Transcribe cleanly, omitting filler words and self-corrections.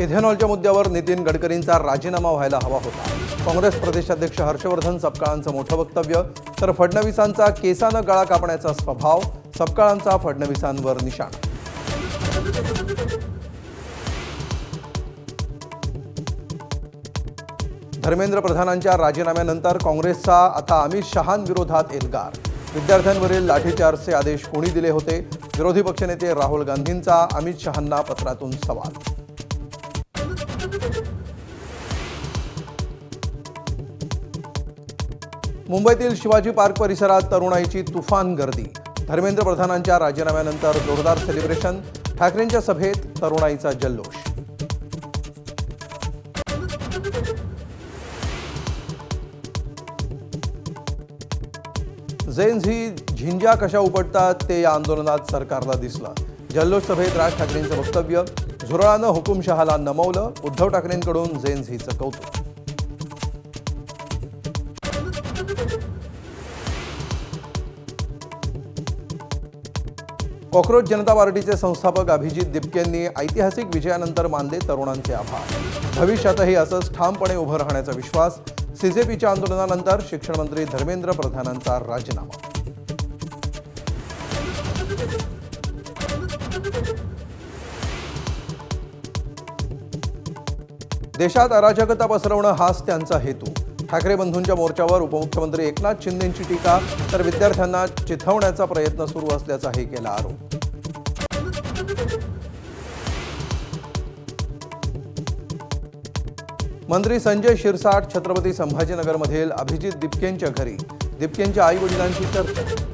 इथेनॉलच्या मुद्द्यावर नितीन गडकरींचा राजीनामा व्हायला हवा होता। काँग्रेस प्रदेशाध्यक्ष हर्षवर्धन सपकाळांचं मोठं वक्तव्य, तर फडणवीसांचा केसानं गळा कापण्याचा स्वभाव, सपकाळांचा फडणवीसांवर निशाणा। धर्मेंद्र प्रधानांच्या राजीनाम्यानंतर काँग्रेसचा आता अमित शहांविरोधात एल्गार। विद्यार्थ्यांवरील लाठीचार्जचे आदेश कोणी दिले होते? विरोधी पक्षनेते राहुल गांधींचा अमित शहांना पत्रातून सवाल। मुंबईतील शिवाजी पार्क परिसरात तरुणाईची तुफान गर्दी। धर्मेंद्र प्रधानांच्या राजीनाम्यानंतर जोरदार सेलिब्रेशन, ठाकरेंच्या सभेत तरुणाईचा जल्लोष। जेन झी झिंजा कशा उपटतात ते या आंदोलनात सरकारला दिसलं। जल्लोष सभेत राज ठाकरेंचं वक्तव्य, झुरळानं हुकुमशहाला नमवलं, उद्धव ठाकरेंकडून जेन झीचं कौतुक। कॉकरोच जनता पार्टीचे संस्थापक अभिजित दिपकेंनी ऐतिहासिक विजयानंतर मानले तरुणांचे आभार। भविष्यातही असंच ठामपणे उभं राहण्याचा विश्वास। सीजेपीच्या आंदोलनानंतर शिक्षण मंत्री धर्मेंद्र प्रधानांचा राजीनामा। देशात अराजकता पसरवणं हाच त्यांचा हेतू। ठाकरे बंधूंच्या मोर्चावर उपमुख्यमंत्री एकनाथ शिंदेंची टीका, तर विद्यार्थ्यांना चिथवण्याचा प्रयत्न सुरू असल्याचाही केला आरोप। मंत्री संजय शिरसाट छत्रपती संभाजीनगरमधील अभिजित दिपकेंच्या घरी। दिपकेंच्या आई-वडिलांची चर्चा।